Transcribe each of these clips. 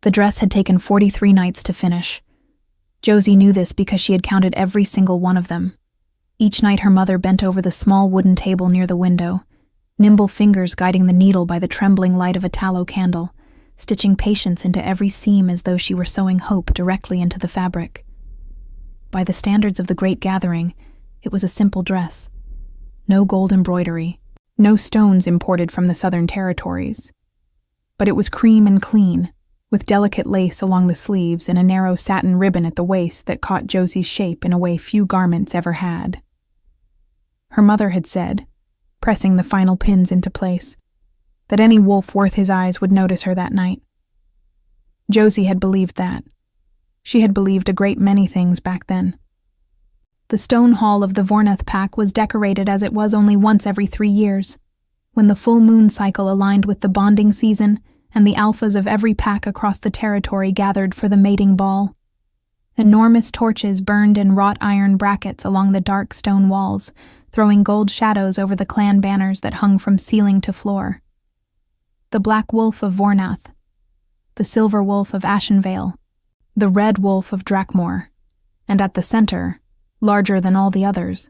The dress had taken 43 nights to finish. Josie knew this because she had counted every single one of them. Each night her mother bent over the small wooden table near the window, nimble fingers guiding the needle by the trembling light of a tallow candle, stitching patience into every seam as though she were sewing hope directly into the fabric. By the standards of the Great Gathering, it was a simple dress. No gold embroidery, no stones imported from the Southern Territories. But it was cream and clean, with delicate lace along the sleeves and a narrow satin ribbon at the waist that caught Josie's shape in a way few garments ever had. Her mother had said, pressing the final pins into place, that any wolf worth his eyes would notice her that night. Josie had believed that. She had believed a great many things back then. The stone hall of the Vornath pack was decorated as it was only once every 3 years, when the full moon cycle aligned with the bonding season and the alphas of every pack across the territory gathered for the mating ball. Enormous torches burned in wrought iron brackets along the dark stone walls, throwing gold shadows over the clan banners that hung from ceiling to floor. The black wolf of Vornath, the silver wolf of Ashenvale, the red wolf of Drakmore, and at the center, larger than all the others,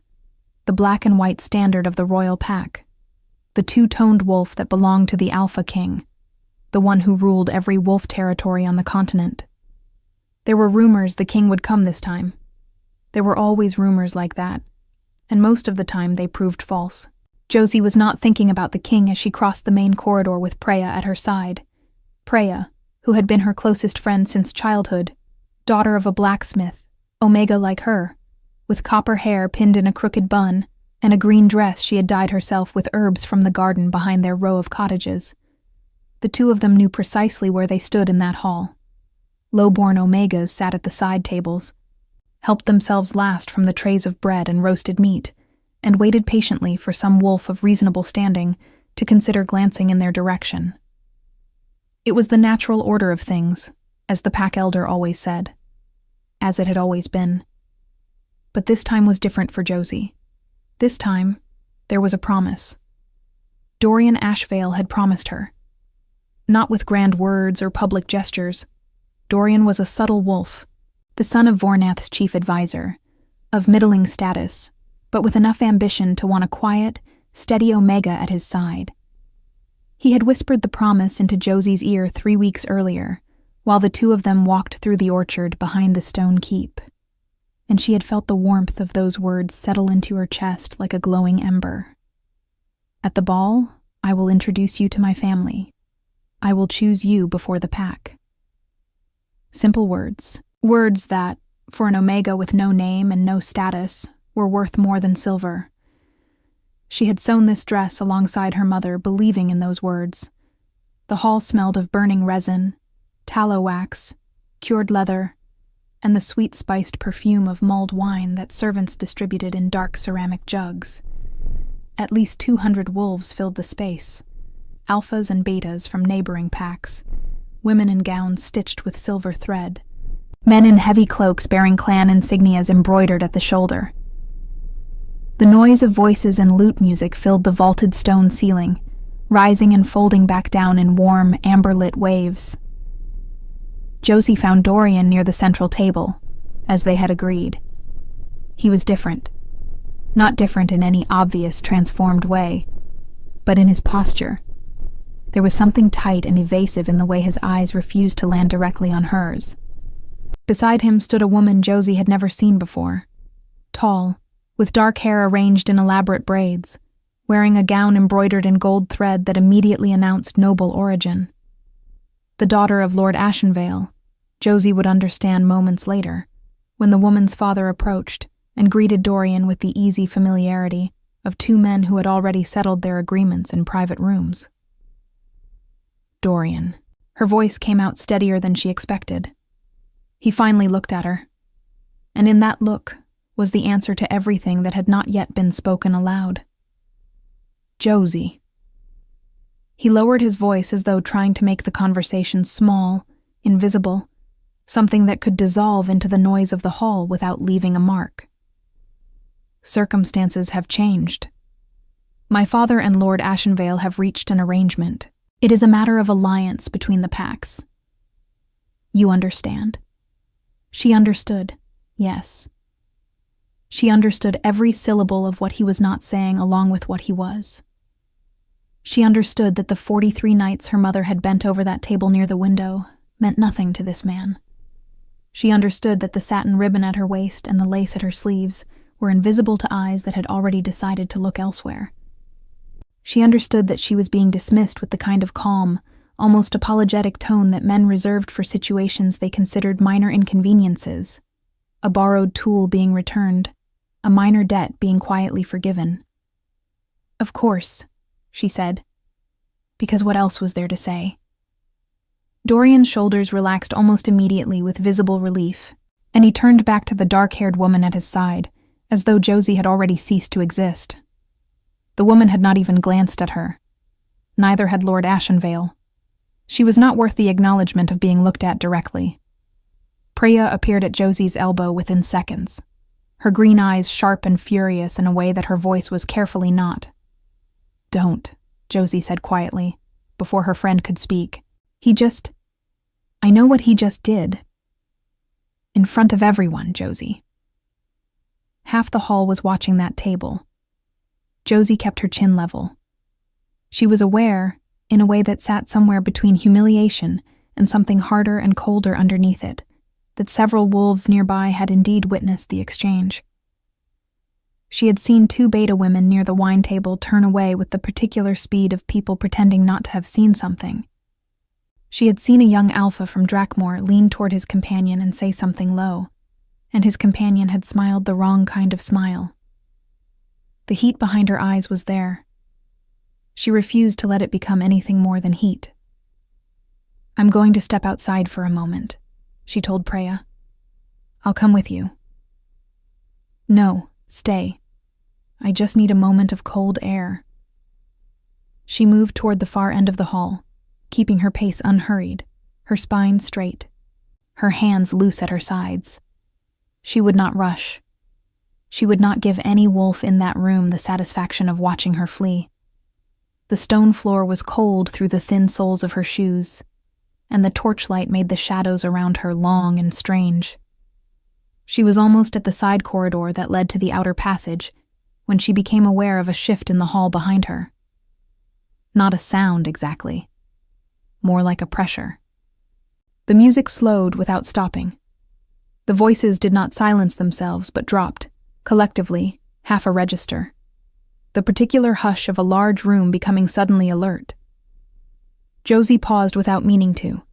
the black and white standard of the royal pack, the two-toned wolf that belonged to the Alpha King, the one who ruled every wolf territory on the continent. There were rumors the king would come this time. There were always rumors like that, and most of the time they proved false. Josie was not thinking about the king as she crossed the main corridor with Preya at her side. Preya, who had been her closest friend since childhood, daughter of a blacksmith, Omega like her, with copper hair pinned in a crooked bun, and a green dress she had dyed herself with herbs from the garden behind their row of cottages. The two of them knew precisely where they stood in that hall. Lowborn Omegas sat at the side tables, helped themselves last from the trays of bread and roasted meat, and waited patiently for some wolf of reasonable standing to consider glancing in their direction. It was the natural order of things, as the pack elder always said, as it had always been. But this time was different for Josie. This time, there was a promise. Dorian Ashvale had promised her. Not with grand words or public gestures. Dorian was a subtle wolf, the son of Vornath's chief advisor, of middling status, but with enough ambition to want a quiet, steady Omega at his side. He had whispered the promise into Josie's ear 3 weeks earlier, while the two of them walked through the orchard behind the stone keep, and she had felt the warmth of those words settle into her chest like a glowing ember. At the ball, I will introduce you to my family. I will choose you before the pack. Simple words. Words that, for an Omega with no name and no status, were worth more than silver. She had sewn this dress alongside her mother, believing in those words. The hall smelled of burning resin, tallow wax, cured leather, and the sweet-spiced perfume of mulled wine that servants distributed in dark ceramic jugs. At least 200 wolves filled the space, alphas and betas from neighboring packs, women in gowns stitched with silver thread, men in heavy cloaks bearing clan insignias embroidered at the shoulder. The noise of voices and lute music filled the vaulted stone ceiling, rising and folding back down in warm, amber-lit waves. Josie found Dorian near the central table, as they had agreed. He was different. Not different in any obvious, transformed way, but in his posture. There was something tight and evasive in the way his eyes refused to land directly on hers. Beside him stood a woman Josie had never seen before. Tall, with dark hair arranged in elaborate braids, wearing a gown embroidered in gold thread that immediately announced noble origin. The daughter of Lord Ashenvale, Josie would understand moments later, when the woman's father approached and greeted Dorian with the easy familiarity of two men who had already settled their agreements in private rooms. Dorian. Her voice came out steadier than she expected. He finally looked at her, and in that look was the answer to everything that had not yet been spoken aloud. Josie. He lowered his voice as though trying to make the conversation small, invisible, something that could dissolve into the noise of the hall without leaving a mark. Circumstances have changed. My father and Lord Ashenvale have reached an arrangement. It is a matter of alliance between the packs. You understand. She understood, yes. She understood every syllable of what he was not saying along with what he was. She understood that the 43 nights her mother had bent over that table near the window meant nothing to this man. She understood that the satin ribbon at her waist and the lace at her sleeves were invisible to eyes that had already decided to look elsewhere. She understood that she was being dismissed with the kind of calm, almost apologetic tone that men reserved for situations they considered minor inconveniences, a borrowed tool being returned, a minor debt being quietly forgiven. Of course, she said, because what else was there to say? Dorian's shoulders relaxed almost immediately with visible relief, and he turned back to the dark-haired woman at his side, as though Josie had already ceased to exist. The woman had not even glanced at her. Neither had Lord Ashenvale. She was not worth the acknowledgement of being looked at directly. Priya appeared at Josie's elbow within seconds, her green eyes sharp and furious in a way that her voice was carefully not. Don't, Josie said quietly, before her friend could speak. I know what he just did. In front of everyone, Josie. Half the hall was watching that table. Josie kept her chin level. She was aware, in a way that sat somewhere between humiliation and something harder and colder underneath it, that several wolves nearby had indeed witnessed the exchange. She had seen 2 beta women near the wine table turn away with the particular speed of people pretending not to have seen something. She had seen a young alpha from Drakmore lean toward his companion and say something low, and his companion had smiled the wrong kind of smile. The heat behind her eyes was there. She refused to let it become anything more than heat. I'm going to step outside for a moment, she told Priya. I'll come with you. No, stay. I just need a moment of cold air. She moved toward the far end of the hall, keeping her pace unhurried, her spine straight, her hands loose at her sides. She would not rush. She would not give any wolf in that room the satisfaction of watching her flee. The stone floor was cold through the thin soles of her shoes, and the torchlight made the shadows around her long and strange. She was almost at the side corridor that led to the outer passage when she became aware of a shift in the hall behind her. Not a sound, exactly. More like a pressure. The music slowed without stopping. The voices did not silence themselves, but dropped, collectively, half a register. The particular hush of a large room becoming suddenly alert. Josie paused without meaning to,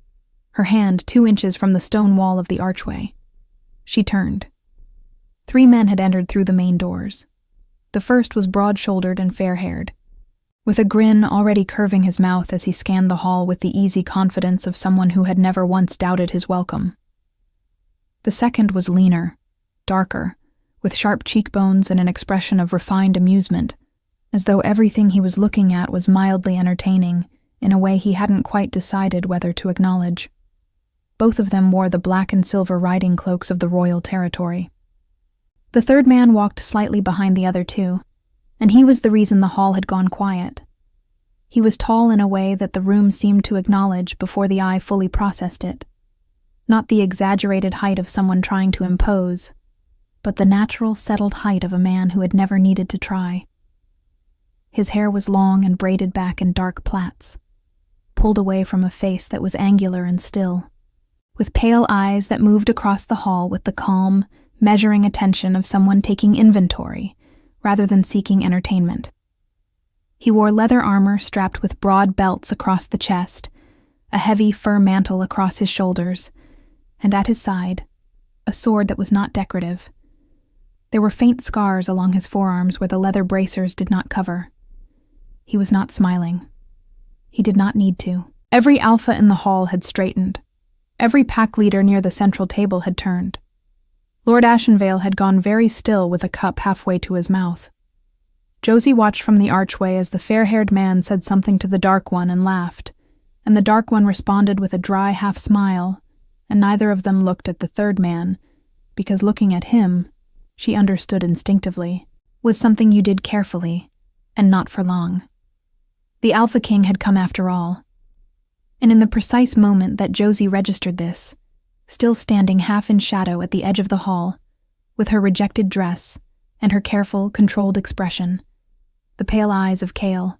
her hand 2 inches from the stone wall of the archway. She turned. 3 men had entered through the main doors. The first was broad-shouldered and fair-haired, with a grin already curving his mouth as he scanned the hall with the easy confidence of someone who had never once doubted his welcome. The second was leaner, darker, with sharp cheekbones and an expression of refined amusement, as though everything he was looking at was mildly entertaining in a way he hadn't quite decided whether to acknowledge. Both of them wore the black and silver riding cloaks of the royal territory. The third man walked slightly behind the other 2, and he was the reason the hall had gone quiet. He was tall in a way that the room seemed to acknowledge before the eye fully processed it. Not the exaggerated height of someone trying to impose, but the natural, settled height of a man who had never needed to try. His hair was long and braided back in dark plaits, pulled away from a face that was angular and still, with pale eyes that moved across the hall with the calm, measuring attention of someone taking inventory rather than seeking entertainment. He wore leather armor strapped with broad belts across the chest, a heavy fur mantle across his shoulders, and at his side, a sword that was not decorative. There were faint scars along his forearms where the leather bracers did not cover. He was not smiling. He did not need to. Every alpha in the hall had straightened. Every pack leader near the central table had turned. Lord Ashenvale had gone very still with a cup halfway to his mouth. Josie watched from the archway as the fair-haired man said something to the dark one and laughed, and the dark one responded with a dry half-smile, and neither of them looked at the third man, because looking at him, she understood instinctively, was something you did carefully, and not for long. The Alpha King had come after all. And in the precise moment that Josie registered this, still standing half in shadow at the edge of the hall, with her rejected dress and her careful, controlled expression. The pale eyes of Kale,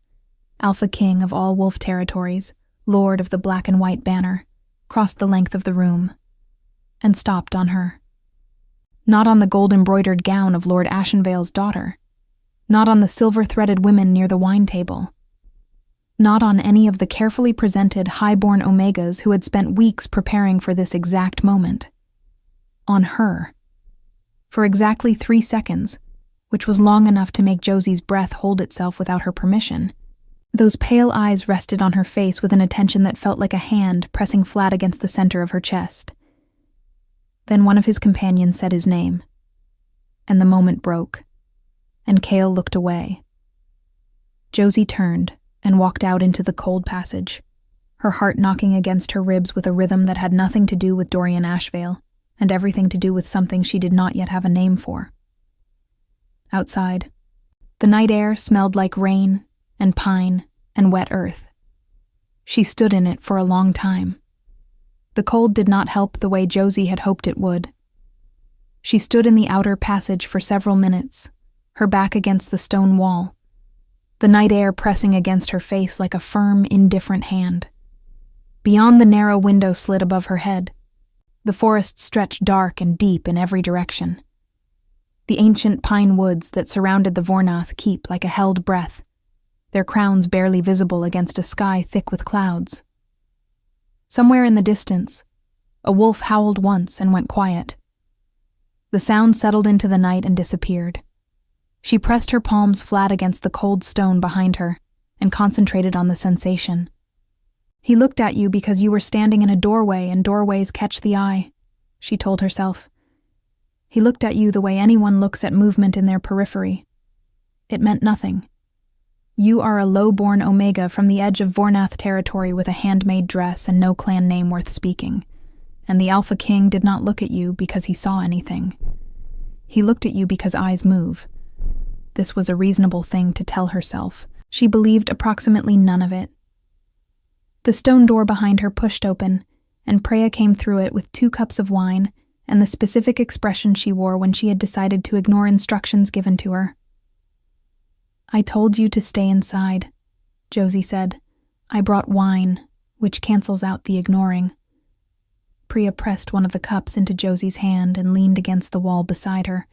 Alpha King of all wolf territories, Lord of the black and white banner, crossed the length of the room and stopped on her. Not on the gold-embroidered gown of Lord Ashenvale's daughter, not on the silver-threaded women near the wine table, not on any of the carefully presented high-born Omegas who had spent weeks preparing for this exact moment. On her. For exactly 3 seconds, which was long enough to make Josie's breath hold itself without her permission, those pale eyes rested on her face with an attention that felt like a hand pressing flat against the center of her chest. Then one of his companions said his name, and the moment broke, and Kale looked away. Josie turned and walked out into the cold passage, her heart knocking against her ribs with a rhythm that had nothing to do with Dorian Ashvale, and everything to do with something she did not yet have a name for. Outside, the night air smelled like rain and pine and wet earth. She stood in it for a long time. The cold did not help the way Josie had hoped it would. She stood in the outer passage for several minutes, her back against the stone wall, the night air pressing against her face like a firm, indifferent hand. Beyond the narrow window slit above her head, the forest stretched dark and deep in every direction. The ancient pine woods that surrounded the Vornath keep like a held breath, their crowns barely visible against a sky thick with clouds. Somewhere in the distance, a wolf howled once and went quiet. The sound settled into the night and disappeared. She pressed her palms flat against the cold stone behind her and concentrated on the sensation. He looked at you because you were standing in a doorway and doorways catch the eye, she told herself. He looked at you the way anyone looks at movement in their periphery. It meant nothing. You are a low-born Omega from the edge of Vornath territory with a handmade dress and no clan name worth speaking, and the Alpha King did not look at you because he saw anything. He looked at you because eyes move. This was a reasonable thing to tell herself. She believed approximately none of it. The stone door behind her pushed open, and Preya came through it with 2 cups of wine and the specific expression she wore when she had decided to ignore instructions given to her. "I told you to stay inside," Josie said. "I brought wine, which cancels out the ignoring." Preya pressed one of the cups into Josie's hand and leaned against the wall beside her,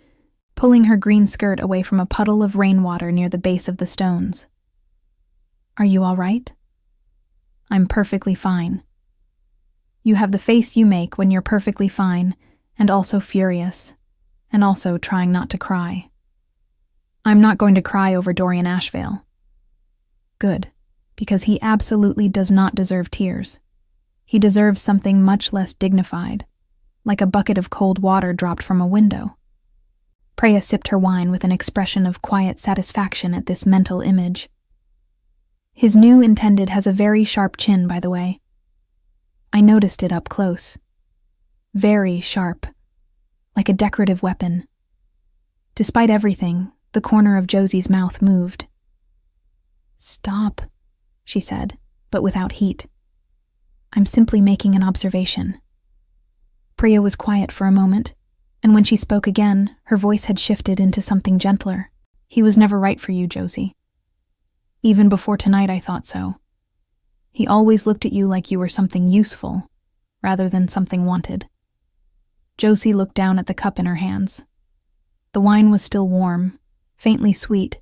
pulling her green skirt away from a puddle of rainwater near the base of the stones. "Are you all right?" "I'm perfectly fine." "You have the face you make when you're perfectly fine, and also furious, and also trying not to cry." "I'm not going to cry over Dorian Ashvale." "Good, because he absolutely does not deserve tears. He deserves something much less dignified, like a bucket of cold water dropped from a window." Preya sipped her wine with an expression of quiet satisfaction at this mental image. "His new intended has a very sharp chin, by the way. I noticed it up close. Very sharp, like a decorative weapon." Despite everything, the corner of Josie's mouth moved. "Stop," she said, but without heat. "I'm simply making an observation." Preya was quiet for a moment, and when she spoke again, her voice had shifted into something gentler. "He was never right for you, Josie. Even before tonight I thought so. He always looked at you like you were something useful, rather than something wanted." Josie looked down at the cup in her hands. The wine was still warm, faintly sweet,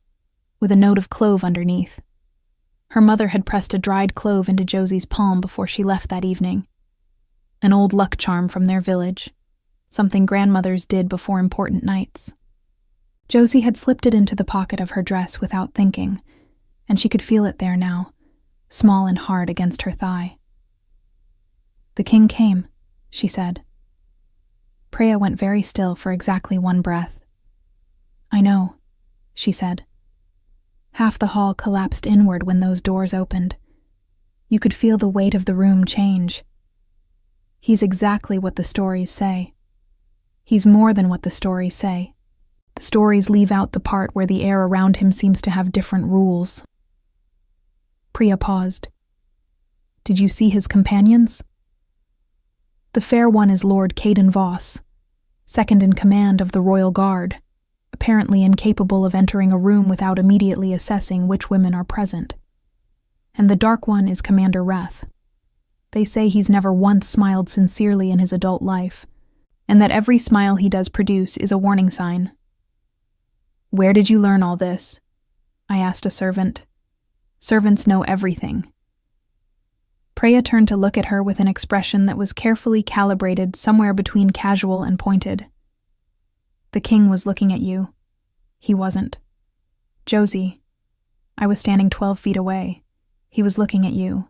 with a note of clove underneath. Her mother had pressed a dried clove into Josie's palm before she left that evening. An old luck charm from their village, something grandmothers did before important nights. Josie had slipped it into the pocket of her dress without thinking, and she could feel it there now, small and hard against her thigh. "The king came," she said. Preya went very still for exactly 1 breath. "I know," she said. Half the hall collapsed inward when those doors opened. You could feel the weight of the room change. He's exactly what the stories say. He's more than what the stories say. The stories leave out the part where the air around him seems to have different rules. Preya paused. "Did you see his companions?" The fair one is Lord Caden Voss, second in command of the Royal Guard, apparently incapable of entering a room without immediately assessing which women are present. And the dark one is Commander Reth. They say he's never once smiled sincerely in his adult life, and that every smile he does produce is a warning sign. "Where did you learn all this?" I asked a servant. Servants know everything. Preya turned to look at her with an expression that was carefully calibrated somewhere between casual and pointed. "The king was looking at you. He wasn't. Josie, I was standing 12 feet away. He was looking at you."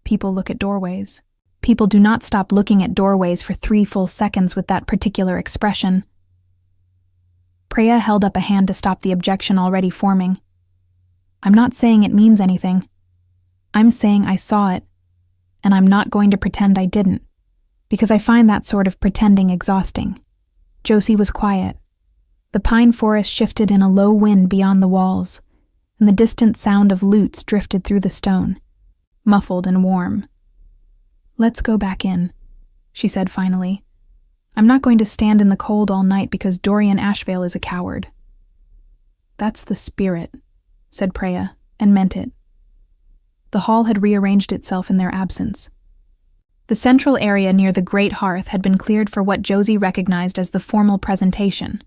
People look at doorways. People do not stop looking at doorways for 3 full seconds with that particular expression. Preya held up a hand to stop the objection already forming. "I'm not saying it means anything. I'm saying I saw it, and I'm not going to pretend I didn't, because I find that sort of pretending exhausting." Josie was quiet. The pine forest shifted in a low wind beyond the walls, and the distant sound of lutes drifted through the stone, muffled and warm. "Let's go back in," she said finally. "I'm not going to stand in the cold all night because Dorian Ashvale is a coward." "That's the spirit," said Preya, and meant it. The hall had rearranged itself in their absence. The central area near the great hearth had been cleared for what Josie recognized as the formal presentation,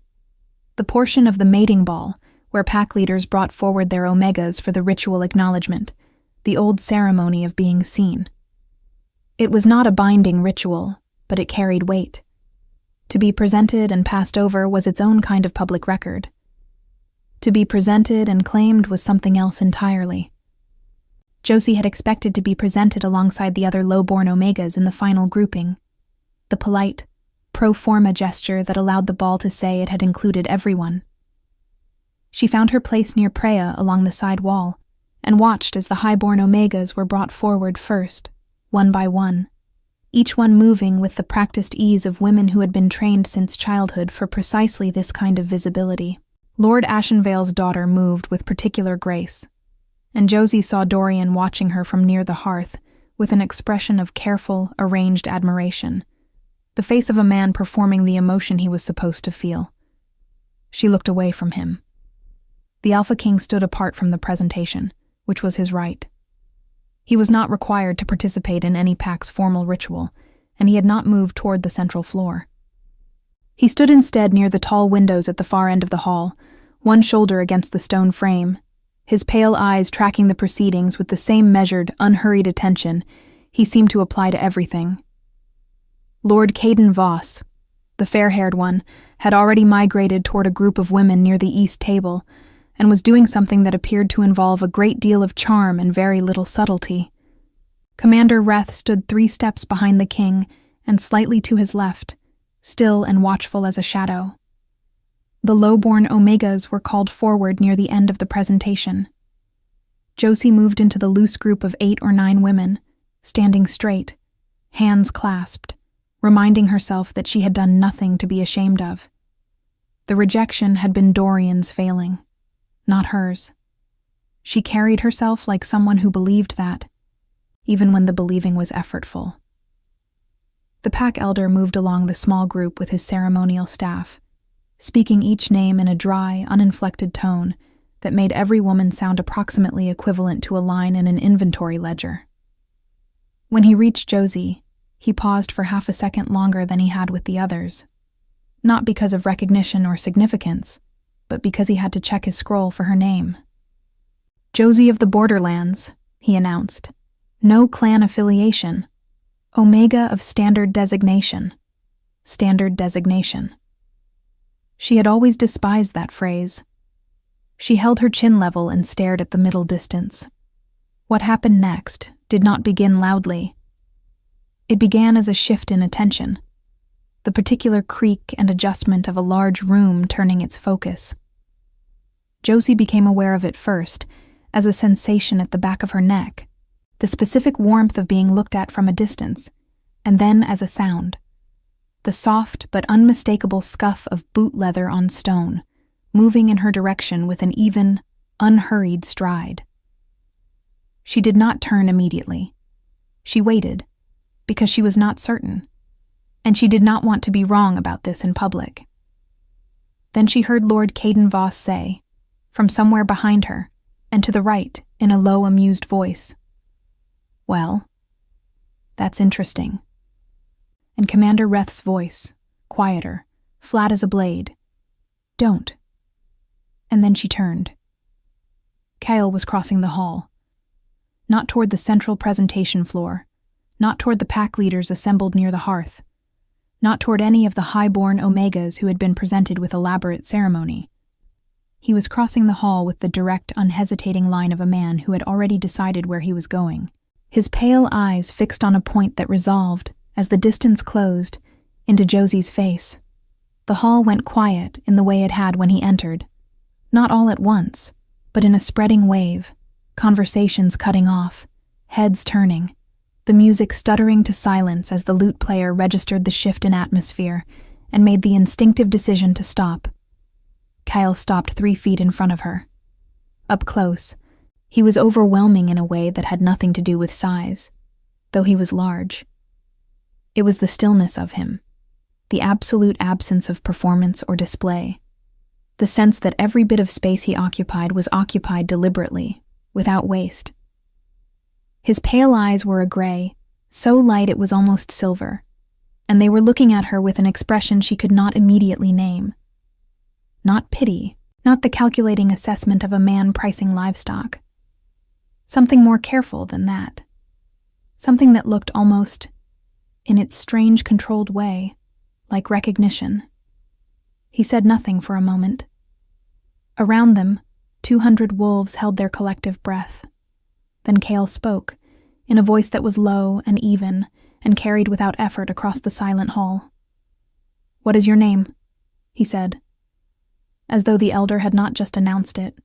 the portion of the mating ball where pack leaders brought forward their omegas for the ritual acknowledgement, the old ceremony of being seen. It was not a binding ritual, but it carried weight. To be presented and passed over was its own kind of public record. To be presented and claimed was something else entirely. Josie had expected to be presented alongside the other Lowborn omegas in the final grouping, the polite, pro forma gesture that allowed the ball to say it had included everyone. She found her place near Preya along the side wall, and watched as the highborn omegas were brought forward first, one by one, each one moving with the practiced ease of women who had been trained since childhood for precisely this kind of visibility. Lord Ashenvale's daughter moved with particular grace, and Josie saw Dorian watching her from near the hearth with an expression of careful, arranged admiration, the face of a man performing the emotion he was supposed to feel. She looked away from him. The Alpha King stood apart from the presentation, which was his right. He was not required to participate in any pack's formal ritual, and he had not moved toward the central floor. He stood instead near the tall windows at the far end of the hall, one shoulder against the stone frame, his pale eyes tracking the proceedings with the same measured, unhurried attention he seemed to apply to everything. Lord Caden Voss, the fair-haired one, had already migrated toward a group of women near the east table, and was doing something that appeared to involve a great deal of charm and very little subtlety. Commander Reth stood 3 steps behind the king and slightly to his left, still and watchful as a shadow. The Lowborn omegas were called forward near the end of the presentation. Josie moved into the loose group of 8 or 9 women, standing straight, hands clasped, reminding herself that she had done nothing to be ashamed of. The rejection had been Dorian's failing, not hers. She carried herself like someone who believed that, even when the believing was effortful. The pack elder moved along the small group with his ceremonial staff, speaking each name in a dry, uninflected tone that made every woman sound approximately equivalent to a line in an inventory ledger. When he reached Josie, he paused for half a second longer than he had with the others, not because of recognition or significance, but because he had to check his scroll for her name. "Josie of the Borderlands," he announced. "No clan affiliation. Omega of standard designation. Standard designation." She had always despised that phrase. She held her chin level and stared at the middle distance. What happened next did not begin loudly. It began as a shift in attention, the particular creak and adjustment of a large room turning its focus. Josie became aware of it first as a sensation at the back of her neck, the specific warmth of being looked at from a distance, and then as a sound, the soft but unmistakable scuff of boot leather on stone, moving in her direction with an even, unhurried stride. She did not turn immediately. She waited, because she was not certain, and she did not want to be wrong about this in public. Then she heard Lord Caden Voss say, from somewhere behind her, and to the right, in a low, amused voice, "Well, that's interesting." And Commander Reth's voice, quieter, flat as a blade, "Don't." And then she turned. Kyle was crossing the hall. Not toward the central presentation floor, not toward the pack leaders assembled near the hearth, not toward any of the high-born Omegas who had been presented with elaborate ceremony. He was crossing the hall with the direct, unhesitating line of a man who had already decided where he was going, his pale eyes fixed on a point that resolved, as the distance closed, into Josie's face. The hall went quiet in the way it had when he entered, not all at once, but in a spreading wave, conversations cutting off, heads turning, the music stuttering to silence as the lute player registered the shift in atmosphere and made the instinctive decision to stop. Kyle stopped 3 feet in front of her. Up close, he was overwhelming in a way that had nothing to do with size, though he was large. It was the stillness of him, the absolute absence of performance or display, the sense that every bit of space he occupied was occupied deliberately, without waste. His pale eyes were a gray, so light it was almost silver, and they were looking at her with an expression she could not immediately name. Not pity, not the calculating assessment of a man pricing livestock. Something more careful than that. Something that looked almost, in its strange controlled way, like recognition. He said nothing for a moment. Around them, 200 wolves held their collective breath. Then Kale spoke, in a voice that was low and even, and carried without effort across the silent hall. "What is your name?" he said, as though the elder had not just announced it,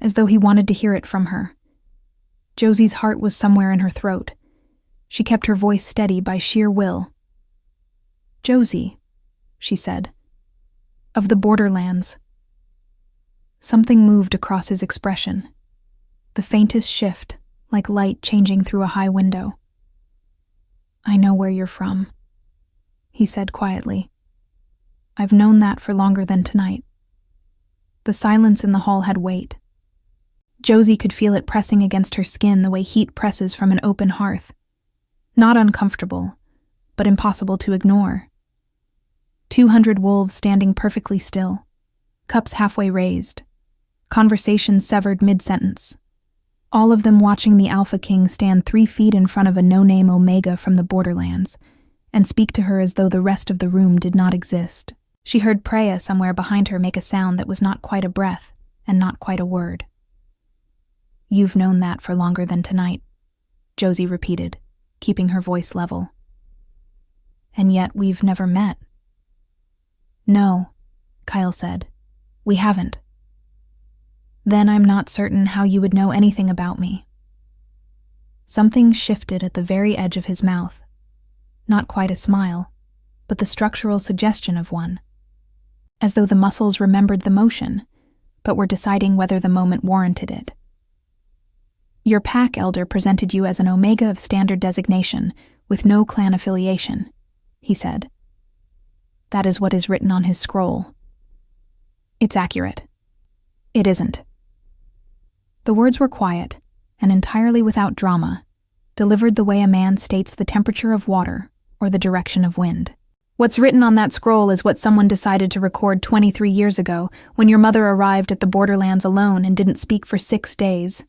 as though he wanted to hear it from her. Josie's heart was somewhere in her throat. She kept her voice steady by sheer will. "Josie," she said, "of the borderlands." Something moved across his expression, the faintest shift, like light changing through a high window. "I know where you're from," he said quietly. "I've known that for longer than tonight." The silence in the hall had weight. Josie could feel it pressing against her skin the way heat presses from an open hearth. Not uncomfortable, but impossible to ignore. 200 wolves standing perfectly still, cups halfway raised, conversations severed mid-sentence. All of them watching the Alpha King stand 3 feet in front of a no-name Omega from the borderlands and speak to her as though the rest of the room did not exist. She heard Preya somewhere behind her make a sound that was not quite a breath and not quite a word. "You've known that for longer than tonight," Josie repeated, keeping her voice level. "And yet we've never met." "No," Kyle said, "we haven't." "Then I'm not certain how you would know anything about me." Something shifted at the very edge of his mouth. Not quite a smile, but the structural suggestion of one. As though the muscles remembered the motion, but were deciding whether the moment warranted it. "Your pack elder presented you as an Omega of standard designation, with no clan affiliation," he said. "That is what is written on his scroll." "It's accurate." "It isn't." The words were quiet, and entirely without drama, delivered the way a man states the temperature of water or the direction of wind. "What's written on that scroll is what someone decided to record 23 years ago when your mother arrived at the borderlands alone and didn't speak for 6 days.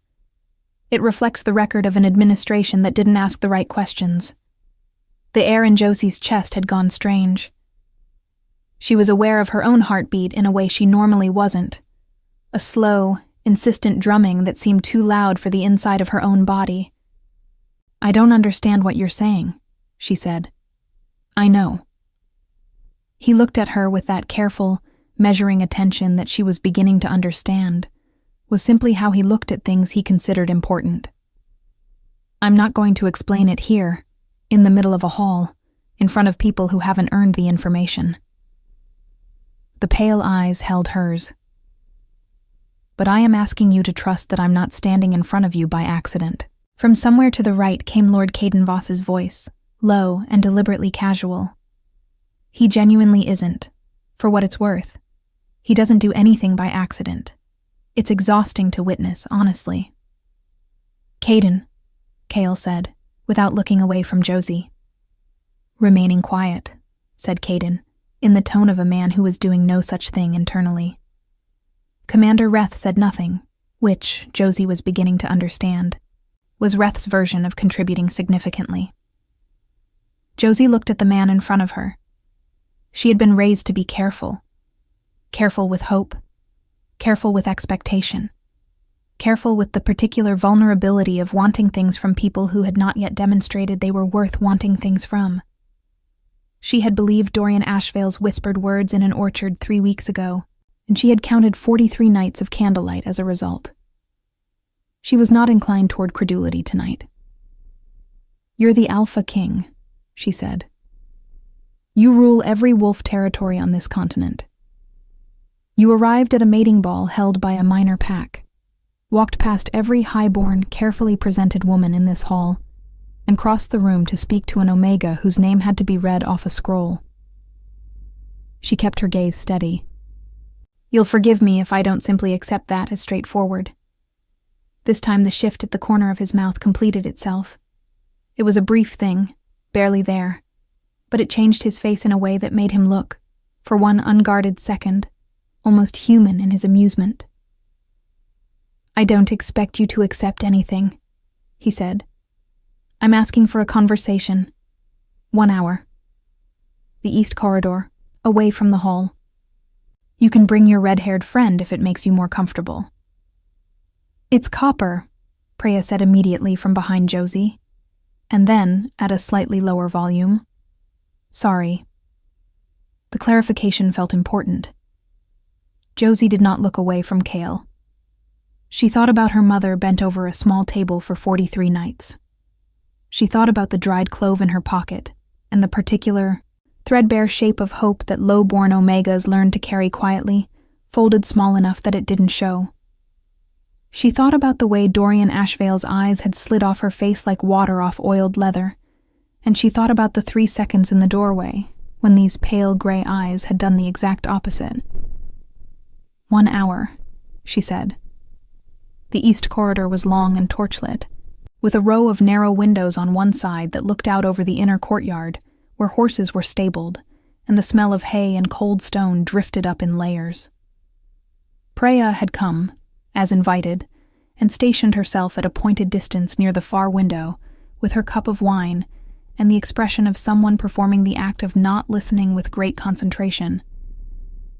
It reflects the record of an administration that didn't ask the right questions." The air in Josie's chest had gone strange. She was aware of her own heartbeat in a way she normally wasn't. A slow, insistent drumming that seemed too loud for the inside of her own body. "I don't understand what you're saying," she said. "I know." He looked at her with that careful, measuring attention that she was beginning to understand, was simply how he looked at things he considered important. "I'm not going to explain it here, in the middle of a hall, in front of people who haven't earned the information." The pale eyes held hers. "But I am asking you to trust that I'm not standing in front of you by accident." From somewhere to the right came Lord Caden Voss's voice, low and deliberately casual. He genuinely isn't, for what it's worth. He doesn't do anything by accident. It's exhausting to witness, honestly. Caden, Cale said, without looking away from Josie. Remaining quiet, said Caden, in the tone of a man who was doing no such thing internally. Commander Reth said nothing, which, Josie was beginning to understand, was Reth's version of contributing significantly. Josie looked at the man in front of her. She had been raised to be careful. Careful with hope. Careful with expectation. Careful with the particular vulnerability of wanting things from people who had not yet demonstrated they were worth wanting things from. She had believed Dorian Ashvale's whispered words in an orchard 3 weeks ago, and she had counted 43 nights of candlelight as a result. She was not inclined toward credulity tonight. "You're the Alpha King," she said. "You rule every wolf territory on this continent. You arrived at a mating ball held by a minor pack, walked past every high-born, carefully presented woman in this hall, and crossed the room to speak to an Omega whose name had to be read off a scroll." She kept her gaze steady. "You'll forgive me if I don't simply accept that as straightforward." This time the shift at the corner of his mouth completed itself. It was a brief thing, barely there, but it changed his face in a way that made him look, for one unguarded second, almost human in his amusement. "I don't expect you to accept anything," he said. "I'm asking for a conversation. 1 hour. The east corridor, away from the hall. You can bring your red-haired friend if it makes you more comfortable." "It's copper," Preya said immediately from behind Josie, and then, at a slightly lower volume, "Sorry." The clarification felt important. Josie did not look away from Cale. She thought about her mother bent over a small table for 43 nights. She thought about the dried clove in her pocket and the particular, threadbare shape of hope that low-born Omegas learned to carry quietly, folded small enough that it didn't show. She thought about the way Dorian Ashvale's eyes had slid off her face like water off oiled leather, and she thought about the 3 seconds in the doorway when these pale gray eyes had done the exact opposite. 1 hour, she said. The east corridor was long and torchlit, with a row of narrow windows on one side that looked out over the inner courtyard, where horses were stabled, and the smell of hay and cold stone drifted up in layers. Preya had come, as invited, and stationed herself at a pointed distance near the far window, with her cup of wine, and the expression of someone performing the act of not listening with great concentration.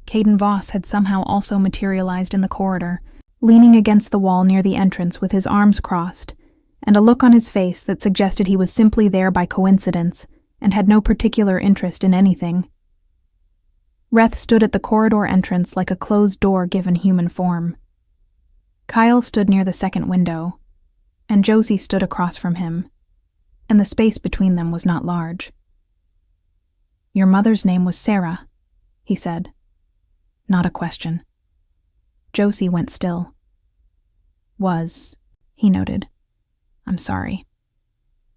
Caden Voss had somehow also materialized in the corridor, leaning against the wall near the entrance with his arms crossed, and a look on his face that suggested he was simply there by coincidence and had no particular interest in anything. Reth stood at the corridor entrance like a closed door given human form. Kyle stood near the second window, and Josie stood across from him, and the space between them was not large. "Your mother's name was Sarah," he said. Not a question. Josie went still. "Was," he noted. "I'm sorry.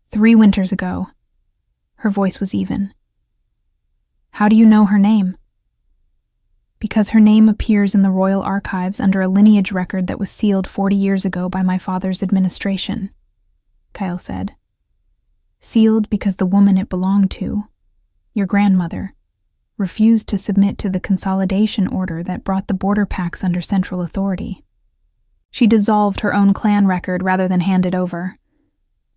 3 winters ago." Her voice was even. "How do you know her name?" "Because her name appears in the royal archives under a lineage record that was sealed 40 years ago by my father's administration," Kyle said. "Sealed because the woman it belonged to, your grandmother, refused to submit to the consolidation order that brought the border packs under central authority. She dissolved her own clan record rather than hand it over.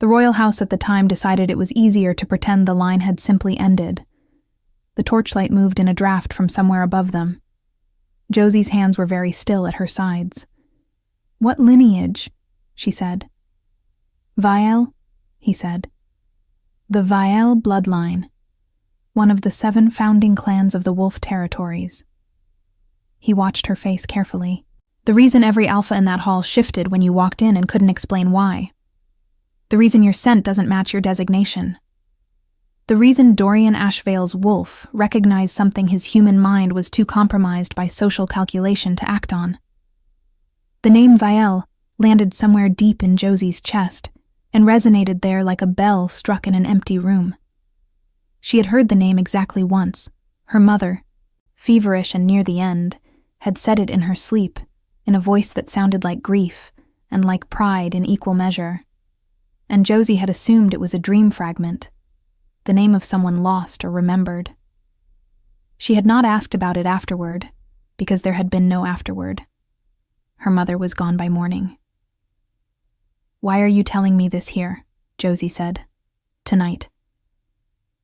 The royal house at the time decided it was easier to pretend the line had simply ended. The torchlight moved in a draft from somewhere above them. Josie's hands were very still at her sides. "What lineage?" she said. "Vial," he said. "The Vial bloodline. One of the 7 founding clans of the Wolf Territories." He watched her face carefully. "The reason every alpha in that hall shifted when you walked in and couldn't explain why. The reason your scent doesn't match your designation. The reason Dorian Ashvale's wolf recognized something his human mind was too compromised by social calculation to act on." The name Vial landed somewhere deep in Josie's chest and resonated there like a bell struck in an empty room. She had heard the name exactly once. Her mother, feverish and near the end, had said it in her sleep, in a voice that sounded like grief and like pride in equal measure. And Josie had assumed it was a dream fragment, the name of someone lost or remembered. She had not asked about it afterward, because there had been no afterward. Her mother was gone by morning. "Why are you telling me this here?" Josie said. "Tonight."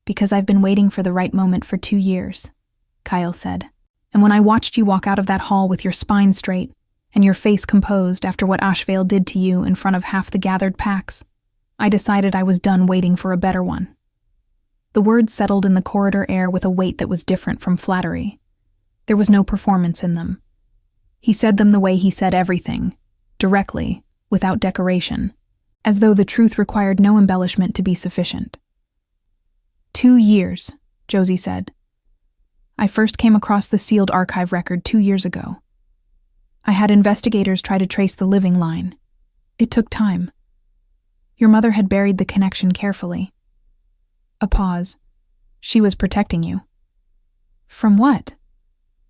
"Because I've been waiting for the right moment for 2 years," Kyle said. "And when I watched you walk out of that hall with your spine straight and your face composed after what Ashvale did to you in front of half the gathered packs, I decided I was done waiting for a better one." The words settled in the corridor air with a weight that was different from flattery. There was no performance in them. He said them the way he said everything, directly, without decoration, as though the truth required no embellishment to be sufficient. 2 years, Josie said. "I first came across the sealed archive record 2 years ago. I had investigators try to trace the living line. It took time. Your mother had buried the connection carefully." A pause. "She was protecting you." "From what?"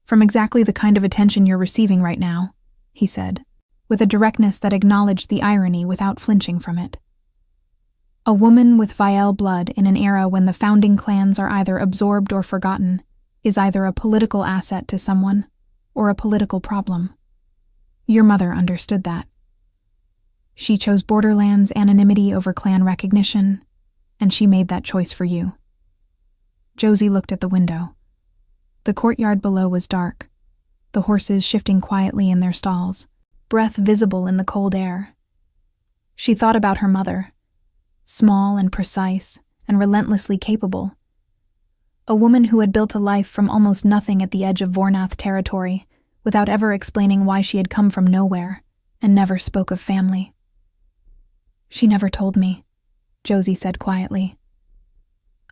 "From exactly the kind of attention you're receiving right now," he said, with a directness that acknowledged the irony without flinching from it. "A woman with Vielle blood in an era when the founding clans are either absorbed or forgotten is either a political asset to someone or a political problem. Your mother understood that. She chose Borderlands anonymity over clan recognition, and she made that choice for you." Josie looked at the window. The courtyard below was dark, the horses shifting quietly in their stalls, breath visible in the cold air. She thought about her mother, small and precise and relentlessly capable. A woman who had built a life from almost nothing at the edge of Vornath territory, without ever explaining why she had come from nowhere, and never spoke of family. "She never told me," Josie said quietly.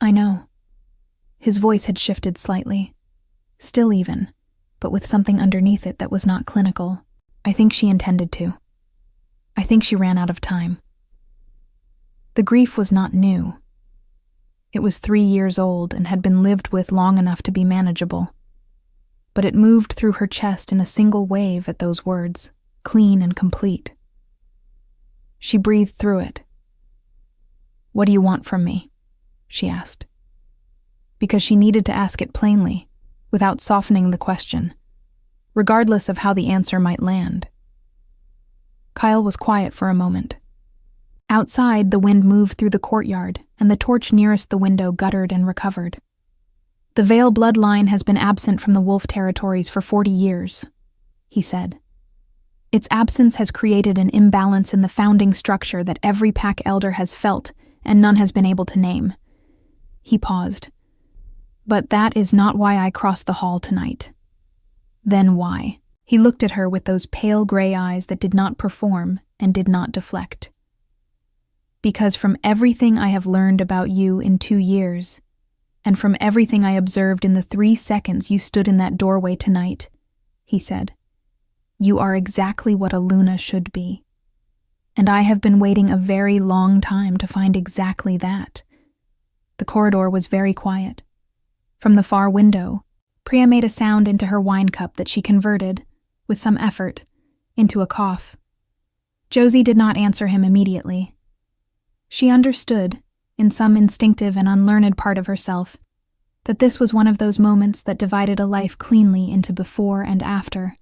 "I know." His voice had shifted slightly, still even, but with something underneath it that was not clinical. "I think she intended to. I think she ran out of time." The grief was not new. It was 3 years old and had been lived with long enough to be manageable. But it moved through her chest in a single wave at those words, clean and complete. She breathed through it. "What do you want from me?" she asked. Because she needed to ask it plainly, without softening the question, regardless of how the answer might land. Kyle was quiet for a moment. Outside, the wind moved through the courtyard, and the torch nearest the window guttered and recovered. "The Vale bloodline has been absent from the wolf territories for 40 years, he said. "Its absence has created an imbalance in the founding structure that every pack elder has felt and none has been able to name." He paused. "But that is not why I crossed the hall tonight." "Then why?" He looked at her with those pale gray eyes that did not perform and did not deflect. "Because from everything I have learned about you in 2 years, and from everything I observed in the 3 seconds you stood in that doorway tonight," he said, "you are exactly what a Luna should be. And I have been waiting a very long time to find exactly that." The corridor was very quiet. From the far window, Priya made a sound into her wine cup that she converted, with some effort, into a cough. Josie did not answer him immediately. She understood, in some instinctive and unlearned part of herself, that this was one of those moments that divided a life cleanly into before and after,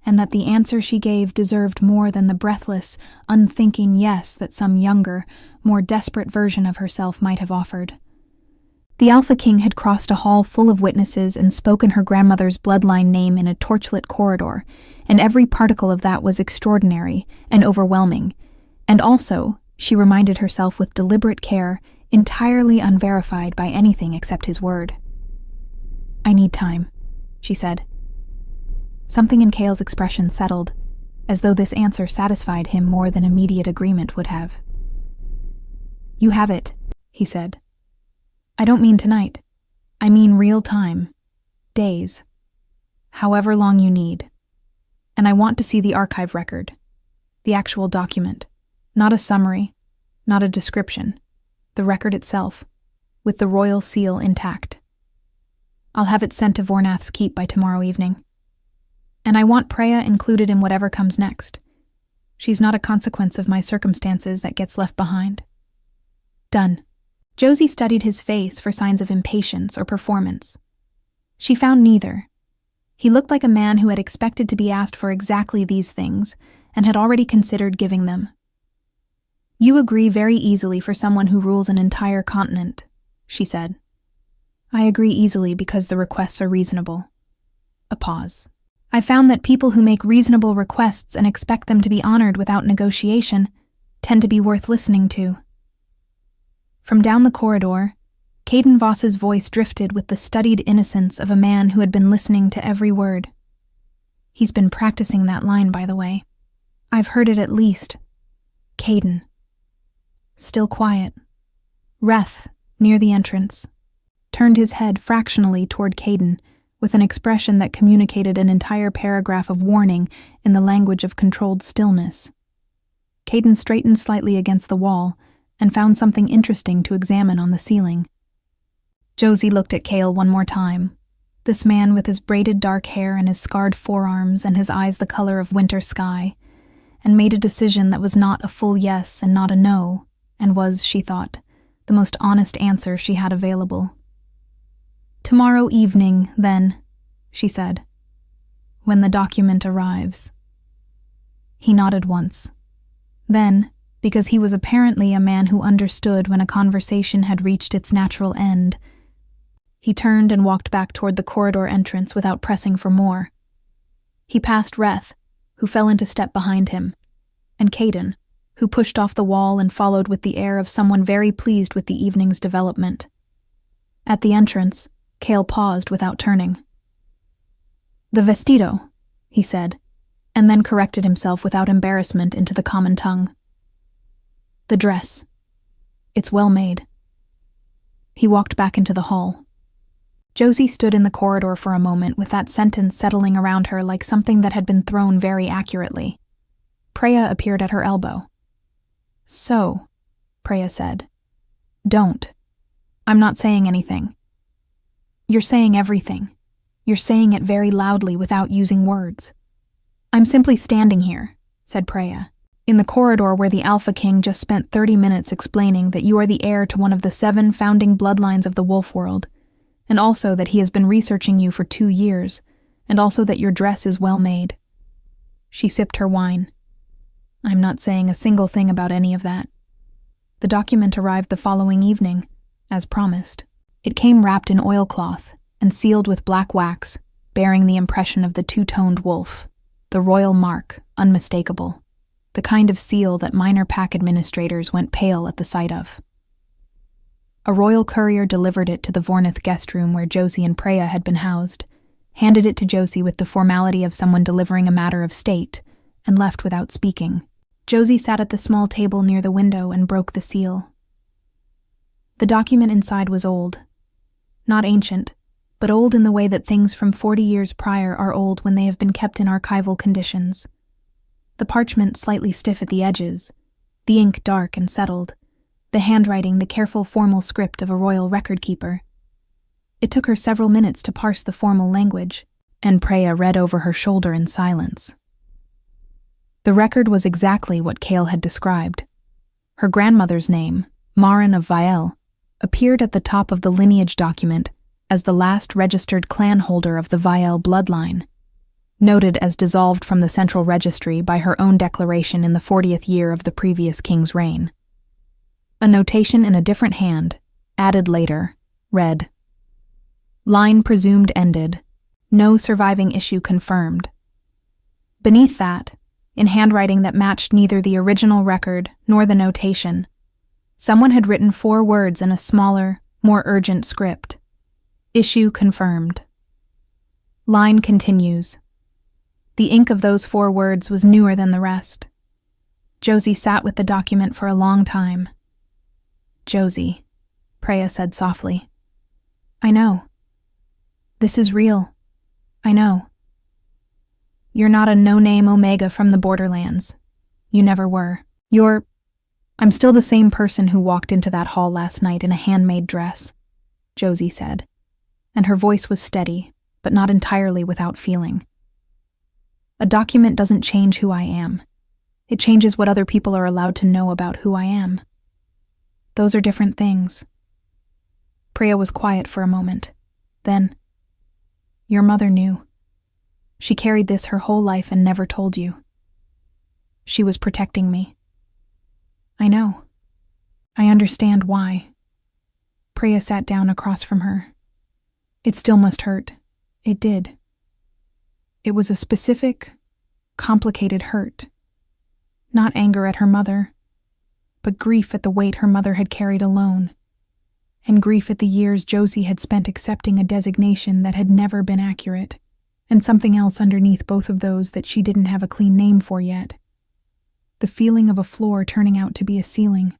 and that the answer she gave deserved more than the breathless, unthinking yes that some younger, more desperate version of herself might have offered. The Alpha King had crossed a hall full of witnesses and spoken her grandmother's bloodline name in a torchlit corridor, and every particle of that was extraordinary and overwhelming, and also, she reminded herself with deliberate care, entirely unverified by anything except his word. "I need time," she said. Something in Cale's expression settled, as though this answer satisfied him more than immediate agreement would have. "You have it," he said. "I don't mean tonight. I mean real time. Days. However long you need. And I want to see the archive record. The actual document. Not a summary. Not a description. The record itself. with the royal seal intact. I'll have it sent to Vornath's keep by tomorrow evening. And I want Preya included in whatever comes next. She's not a consequence of my circumstances that gets left behind. Done. Josie studied his face for signs of impatience or performance. She found neither. He looked like a man who had expected to be asked for exactly these things and had already considered giving them. You agree very easily for someone who rules an entire continent, she said. I agree easily because the requests are reasonable. A pause. I found that people who make reasonable requests and expect them to be honored without negotiation tend to be worth listening to. From down the corridor, Caden Voss's voice drifted with the studied innocence of a man who had been listening to every word. He's been practicing that line, by the way. I've heard it at least. Caden. Still quiet. Reth, near the entrance, turned his head fractionally toward Caden with an expression that communicated an entire paragraph of warning in the language of controlled stillness. Caden straightened slightly against the wall and found something interesting to examine on the ceiling. Josie looked at Cale one more time. This man with his braided dark hair and his scarred forearms and his eyes the color of winter sky, and made a decision that was not a full yes and not a no, and was, she thought, the most honest answer she had available. Tomorrow evening, then, she said, when the document arrives. He nodded once. Then, because he was apparently a man who understood when a conversation had reached its natural end, he turned and walked back toward the corridor entrance without pressing for more. He passed Reth, who fell into step behind him, and Caden, who pushed off the wall and followed with the air of someone very pleased with the evening's development. At the entrance, Cale paused without turning. The vestido, he said, and then corrected himself without embarrassment into the common tongue. The dress. It's well made. He walked back into the hall. Josie stood in the corridor for a moment with that sentence settling around her like something that had been thrown very accurately. Preya appeared at her elbow. So, Preya said. Don't. I'm not saying anything. You're saying everything. You're saying it very loudly without using words. I'm simply standing here, said Preya, in the corridor where the Alpha King just spent 30 minutes explaining that you are the heir to one of the 7 founding bloodlines of the wolf world, and also that he has been researching you for 2 years, and also that your dress is well made. She sipped her wine. I'm not saying a single thing about any of that. The document arrived the following evening, as promised. It came wrapped in oilcloth and sealed with black wax, bearing the impression of the 2-toned wolf, the royal mark, unmistakable, the kind of seal that minor pack administrators went pale at the sight of. A royal courier delivered it to the Vornath guest room where Josie and Preya had been housed, handed it to Josie with the formality of someone delivering a matter of state, and left without speaking. Josie sat at the small table near the window and broke the seal. The document inside was old. Not ancient, but old in the way that things from 40 years prior are old when they have been kept in archival conditions. The parchment slightly stiff at the edges, the ink dark and settled, the handwriting the careful formal script of a royal record-keeper. It took her several minutes to parse the formal language, and Preya read over her shoulder in silence. The record was exactly what Cale had described. Her grandmother's name, Marin of Vielle, appeared at the top of the lineage document as the last registered clan holder of the Vielle bloodline, noted as dissolved from the central registry by her own declaration in the 40th year of the previous king's reign. A notation in a different hand, added later, read, Line presumed ended. No surviving issue confirmed. Beneath that, in handwriting that matched neither the original record nor the notation, someone had written 4 words in a smaller, more urgent script. Issue confirmed. Line continues. The ink of those 4 words was newer than the rest. Josie sat with the document for a long time. Josie, Preya said softly. I know. This is real. I know. You're not a no-name Omega from the borderlands. You never were. I'm still the same person who walked into that hall last night in a handmade dress. Josie said, and her voice was steady, but not entirely without feeling. A document doesn't change who I am. It changes what other people are allowed to know about who I am. Those are different things. Priya was quiet for a moment. Then, your mother knew. She carried this her whole life and never told you. She was protecting me. I know. I understand why. Priya sat down across from her. It still must hurt. It did. It was a specific, complicated hurt. Not anger at her mother, but grief at the weight her mother had carried alone, and grief at the years Josie had spent accepting a designation that had never been accurate, and something else underneath both of those that she didn't have a clean name for yet. The feeling of a floor turning out to be a ceiling.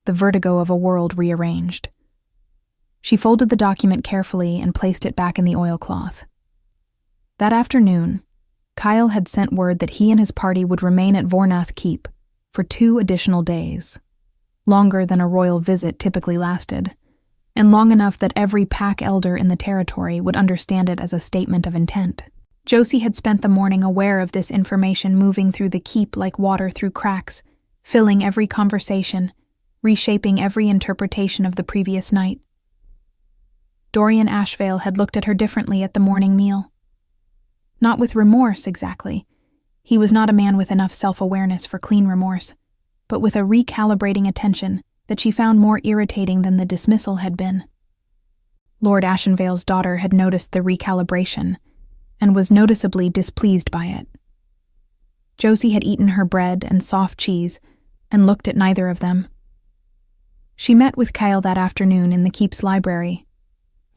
The vertigo of a world rearranged. She folded the document carefully and placed it back in the oilcloth. That afternoon, Kyle had sent word that he and his party would remain at Vornath Keep for 2 additional days, longer than a royal visit typically lasted, and long enough that every pack elder in the territory would understand it as a statement of intent. Josie had spent the morning aware of this information moving through the keep like water through cracks, filling every conversation, reshaping every interpretation of the previous night. Dorian Ashvale had looked at her differently at the morning meal. Not with remorse, exactly. He was not a man with enough self-awareness for clean remorse, but with a recalibrating attention that she found more irritating than the dismissal had been. Lord Ashenvale's daughter had noticed the recalibration and was noticeably displeased by it. Josie had eaten her bread and soft cheese and looked at neither of them. She met with Kyle that afternoon in the keep's library,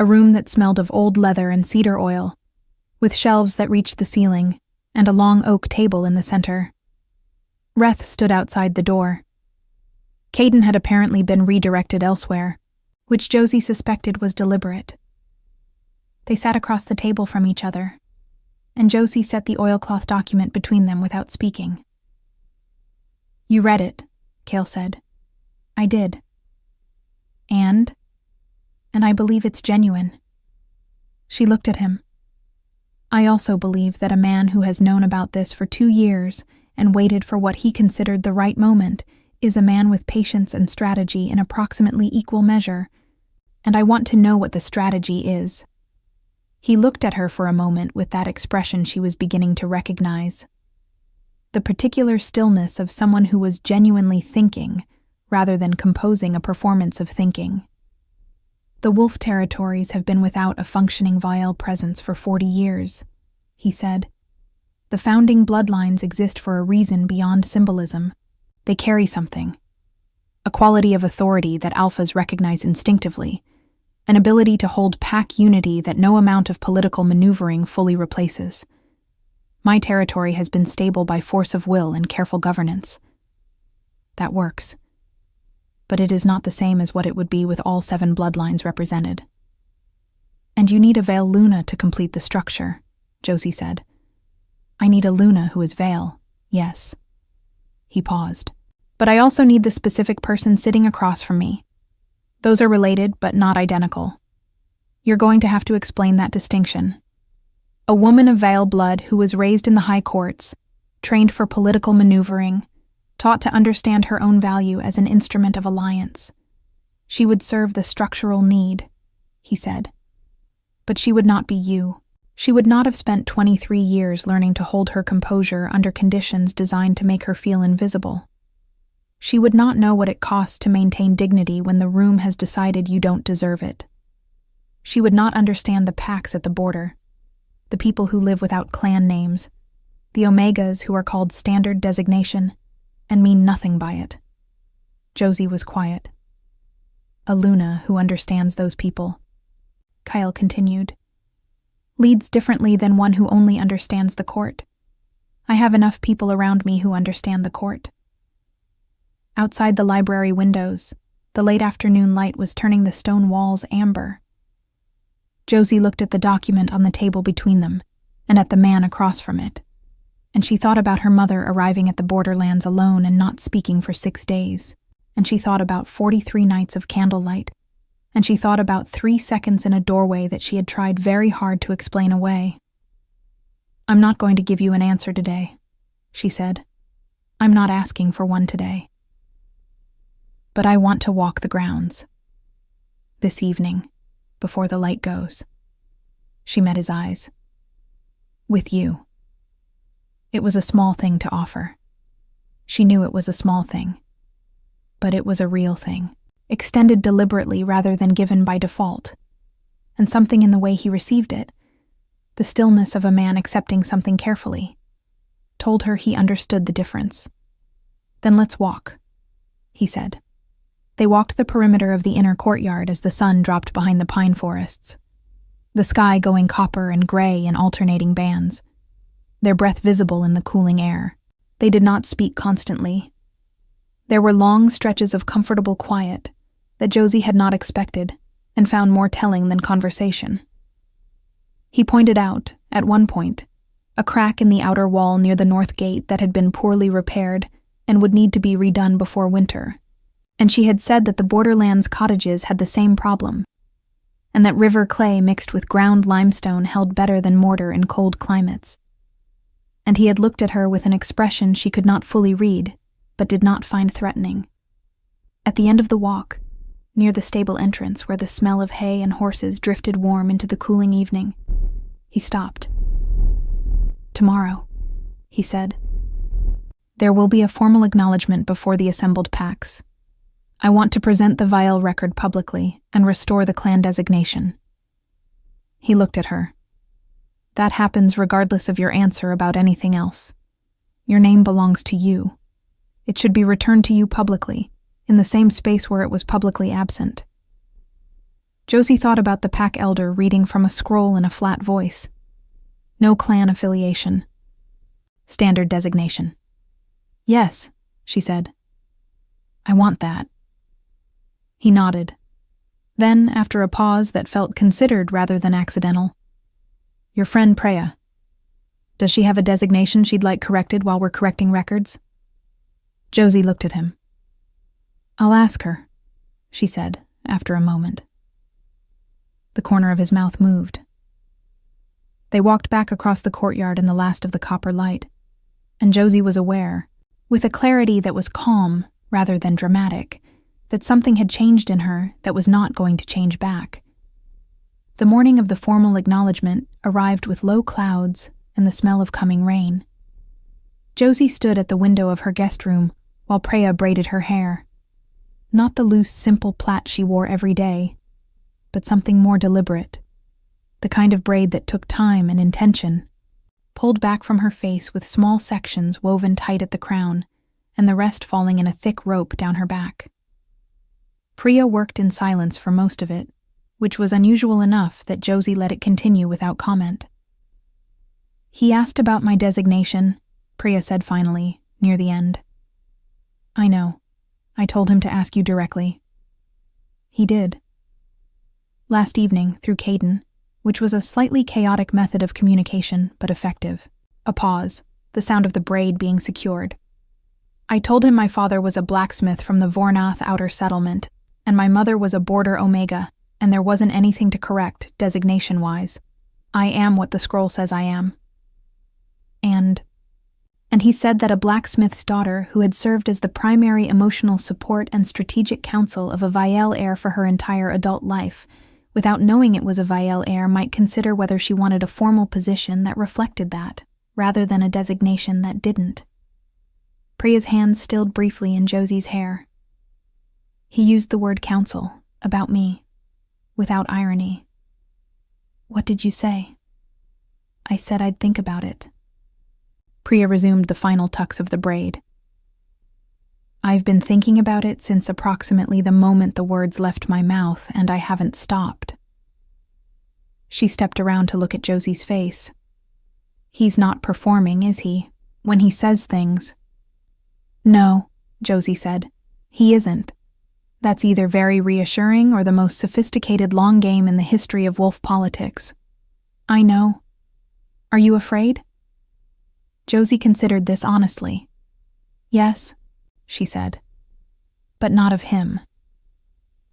a room that smelled of old leather and cedar oil, with shelves that reached the ceiling and a long oak table in the center. Reth stood outside the door. Caden had apparently been redirected elsewhere, which Josie suspected was deliberate. They sat across the table from each other, and Josie set the oilcloth document between them without speaking. "You read it," Cale said. "I did. And I believe it's genuine." She looked at him. "I also believe that a man who has known about this for 2 years and waited for what he considered the right moment is a man with patience and strategy in approximately equal measure, and I want to know what the strategy is." He looked at her for a moment with that expression she was beginning to recognize. The particular stillness of someone who was genuinely thinking, rather than composing a performance of thinking. "The wolf territories have been without a functioning Vial presence for 40 years, he said. "The founding bloodlines exist for a reason beyond symbolism. They carry something. A quality of authority that alphas recognize instinctively, an ability to hold pack unity that no amount of political maneuvering fully replaces. My territory has been stable by force of will and careful governance. That works. But it is not the same as what it would be with all 7 bloodlines represented. And you need a Veil Luna to complete the structure," Josie said. "I need a Luna who is Veil, yes." He paused. "But I also need the specific person sitting across from me. Those are related, but not identical. You're going to have to explain that distinction. A woman of Veil blood who was raised in the high courts, trained for political maneuvering, taught to understand her own value as an instrument of alliance. She would serve the structural need," he said. "But she would not be you. She would not have spent 23 years learning to hold her composure under conditions designed to make her feel invisible. She would not know what it costs to maintain dignity when the room has decided you don't deserve it. She would not understand the packs at the border, the people who live without clan names, the Omegas who are called standard designation and mean nothing by it." Josie was quiet. "A Luna who understands those people," Kyle continued, "leads differently than one who only understands the court. I have enough people around me who understand the court." Outside the library windows, the late afternoon light was turning the stone walls amber. Josie looked at the document on the table between them and at the man across from it, and she thought about her mother arriving at the borderlands alone and not speaking for 6 days, and she thought about 43 nights of candlelight and she thought about 3 seconds in a doorway that she had tried very hard to explain away. "I'm not going to give you an answer today," she said. "I'm not asking for one today. But I want to walk the grounds. This evening, before the light goes." She met his eyes. "With you." It was a small thing to offer. She knew it was a small thing. But it was a real thing, extended deliberately rather than given by default. And something in the way he received it, the stillness of a man accepting something carefully, told her he understood the difference. "Then let's walk," he said. They walked the perimeter of the inner courtyard as the sun dropped behind the pine forests, the sky going copper and gray in alternating bands, their breath visible in the cooling air. They did not speak constantly. There were long stretches of comfortable quiet that Josie had not expected and found more telling than conversation. He pointed out, at one point, a crack in the outer wall near the north gate that had been poorly repaired and would need to be redone before winter, and she had said that the borderlands cottages had the same problem, and that river clay mixed with ground limestone held better than mortar in cold climates. And he had looked at her with an expression she could not fully read, but did not find threatening. At the end of the walk, near the stable entrance where the smell of hay and horses drifted warm into the cooling evening, he stopped. "Tomorrow," he said, "there will be a formal acknowledgement before the assembled packs. I want to present the Vial record publicly and restore the clan designation." He looked at her. "That happens regardless of your answer about anything else. Your name belongs to you. It should be returned to you publicly, in the same space where it was publicly absent." Josie thought about the pack elder reading from a scroll in a flat voice. No clan affiliation. Standard designation. "Yes," she said. "I want that." He nodded. Then, after a pause that felt considered rather than accidental, "Your friend Preya. Does she have a designation she'd like corrected while we're correcting records?" Josie looked at him. "I'll ask her," she said, after a moment. The corner of his mouth moved. They walked back across the courtyard in the last of the copper light, and Josie was aware, with a clarity that was calm rather than dramatic, that something had changed in her that was not going to change back. The morning of the formal acknowledgement arrived with low clouds and the smell of coming rain. Josie stood at the window of her guest room while Preya braided her hair. Not the loose, simple plait she wore every day, but something more deliberate, the kind of braid that took time and intention, pulled back from her face with small sections woven tight at the crown, and the rest falling in a thick rope down her back. Preya worked in silence for most of it, which was unusual enough that Josie let it continue without comment. "He asked about my designation," Preya said finally, near the end. "I know. I told him to ask you directly." He did. Last evening, through Caden, which was a slightly chaotic method of communication, but effective. A pause, the sound of the braid being secured. "I told him my father was a blacksmith from the Vornath outer settlement, and my mother was a border Omega, and there wasn't anything to correct, designation-wise. I am what the scroll says I am." And he said that a blacksmith's daughter who had served as the primary emotional support and strategic counsel of a Vial heir for her entire adult life, without knowing it was a Vial heir, might consider whether she wanted a formal position that reflected that, rather than a designation that didn't. Preya's hands stilled briefly in Josie's hair. He used the word counsel, about me, without irony. "What did you say?" "I said I'd think about it." Preya resumed the final tucks of the braid. "I've been thinking about it since approximately the moment the words left my mouth, and I haven't stopped." She stepped around to look at Josie's face. "He's not performing, is he, when he says things?" "No," Josie said. "He isn't. That's either very reassuring or the most sophisticated long game in the history of wolf politics." "I know. Are you afraid?" Josie considered this honestly. "Yes," she said. "But not of him."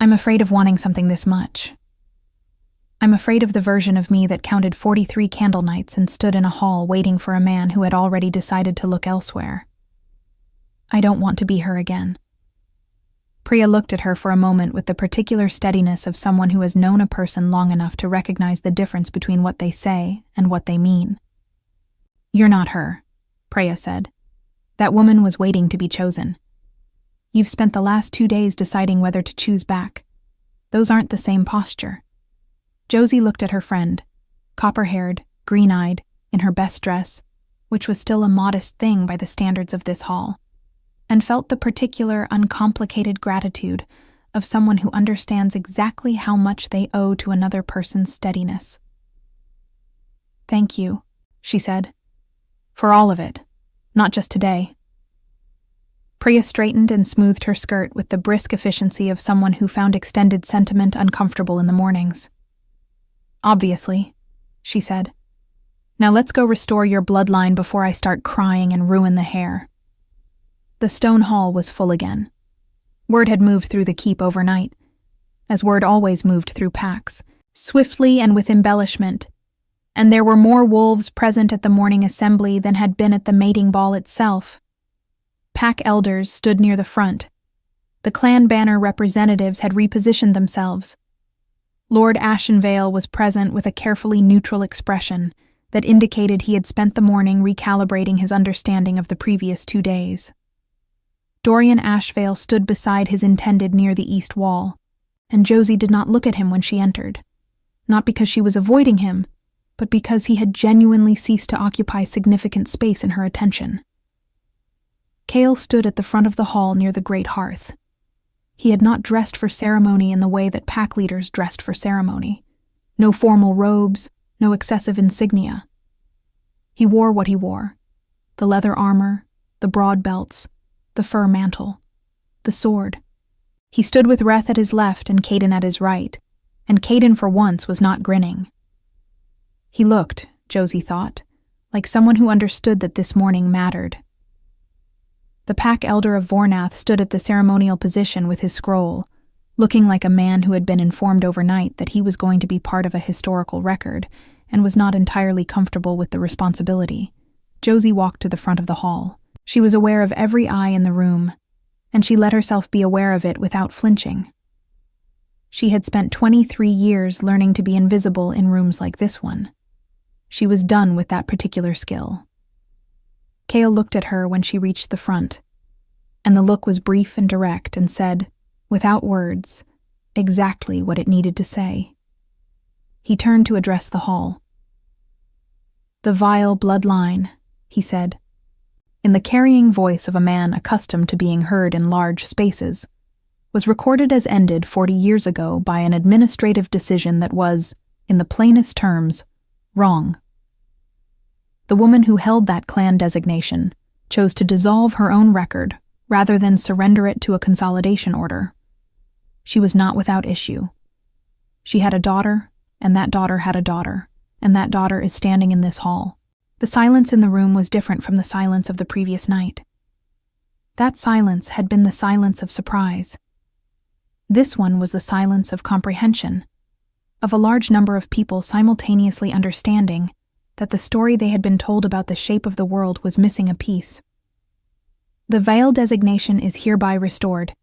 I'm afraid of wanting something this much. I'm afraid of the version of me that counted 43 candle nights and stood in a hall waiting for a man who had already decided to look elsewhere. I don't want to be her again. Priya looked at her for a moment with the particular steadiness of someone who has known a person long enough to recognize the difference between what they say and what they mean. You're not her, Priya said. That woman was waiting to be chosen. You've spent the last 2 days deciding whether to choose back. Those aren't the same posture. Josie looked at her friend, copper-haired, green-eyed, in her best dress, which was still a modest thing by the standards of this hall, and felt the particular, uncomplicated gratitude of someone who understands exactly how much they owe to another person's steadiness. Thank you, she said. For all of it, not just today. Priya straightened and smoothed her skirt with the brisk efficiency of someone who found extended sentiment uncomfortable in the mornings. Obviously, she said. Now let's go restore your bloodline before I start crying and ruin the hair. The stone hall was full again. Word had moved through the keep overnight, as word always moved through packs, swiftly and with embellishment, and there were more wolves present at the morning assembly than had been at the mating ball itself. Pack elders stood near the front. The clan banner representatives had repositioned themselves. Lord Ashenvale was present with a carefully neutral expression that indicated he had spent the morning recalibrating his understanding of the previous 2 days. Dorian Ashvale stood beside his intended near the east wall, and Josie did not look at him when she entered, not because she was avoiding him, but because he had genuinely ceased to occupy significant space in her attention. Cale stood at the front of the hall near the great hearth. He had not dressed for ceremony in the way that pack leaders dressed for ceremony. No formal robes, no excessive insignia. He wore what he wore: the leather armor, the broad belts, the fur mantle, the sword. He stood with Reth at his left and Caden at his right, and Caden for once was not grinning. He looked, Josie thought, like someone who understood that this morning mattered. The pack elder of Vornath stood at the ceremonial position with his scroll, looking like a man who had been informed overnight that he was going to be part of a historical record and was not entirely comfortable with the responsibility. Josie walked to the front of the hall. She was aware of every eye in the room, and she let herself be aware of it without flinching. She had spent 23 years learning to be invisible in rooms like this one. She was done with that particular skill. Cale looked at her when she reached the front, and the look was brief and direct and said, without words, exactly what it needed to say. He turned to address the hall. The vile bloodline, he said, in the carrying voice of a man accustomed to being heard in large spaces, was recorded as ended 40 years ago by an administrative decision that was, in the plainest terms, wrong. The woman who held that clan designation chose to dissolve her own record rather than surrender it to a consolidation order. She was not without issue. She had a daughter, and that daughter had a daughter, and that daughter is standing in this hall. The silence in the room was different from the silence of the previous night. That silence had been the silence of surprise. This one was the silence of comprehension, of a large number of people simultaneously understanding that the story they had been told about the shape of the world was missing a piece. The Vale designation is hereby restored,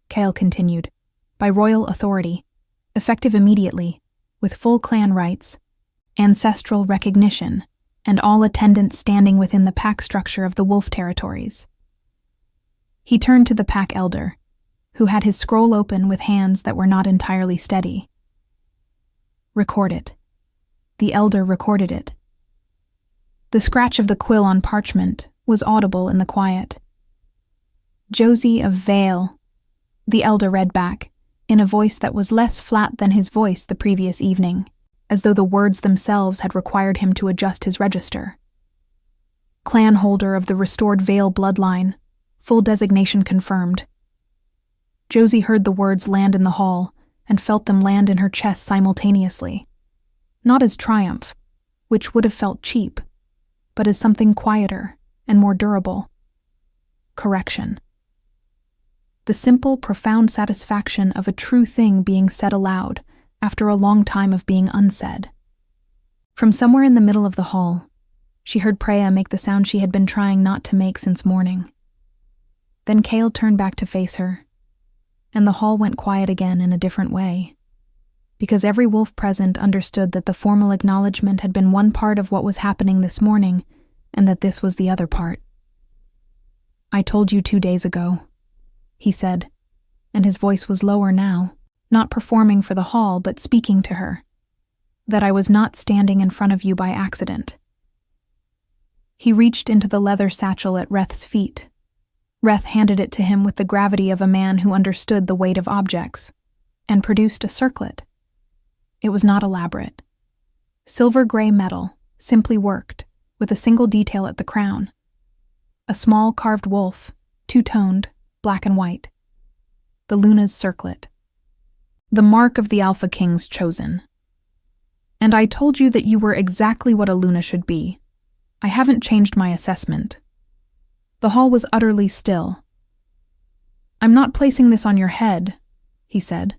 Cale continued, by royal authority, effective immediately, with full clan rights, ancestral recognition, and all attendants standing within the pack structure of the wolf territories. He turned to the pack elder, who had his scroll open with hands that were not entirely steady. Record it. The elder recorded it. The scratch of the quill on parchment was audible in the quiet. Josie of Vale, the elder read back, in a voice that was less flat than his voice the previous evening, as though the words themselves had required him to adjust his register. Clan holder of the restored Vale bloodline, full designation confirmed. Josie heard the words land in the hall and felt them land in her chest simultaneously, not as triumph, which would have felt cheap, but as something quieter and more durable. Correction. the simple, profound satisfaction of a true thing being said aloud after a long time of being unsaid. From somewhere in the middle of the hall, she heard Preya make the sound she had been trying not to make since morning. Then Cale turned back to face her, and the hall went quiet again in a different way, because every wolf present understood that the formal acknowledgement had been one part of what was happening this morning, and that this was the other part. "I told you 2 days ago," he said, and his voice was lower now, not performing for the hall but speaking to her, "that I was not standing in front of you by accident." He reached into the leather satchel at Reth's feet. Reth handed it to him with the gravity of a man who understood the weight of objects, and produced a circlet. It was not elaborate. Silver-gray metal, simply worked, with a single detail at the crown. A small carved wolf, two-toned, black and white. The Luna's circlet. The mark of the Alpha King's chosen. "And I told you that you were exactly what a Luna should be. I haven't changed my assessment." The hall was utterly still. "I'm not placing this on your head," he said.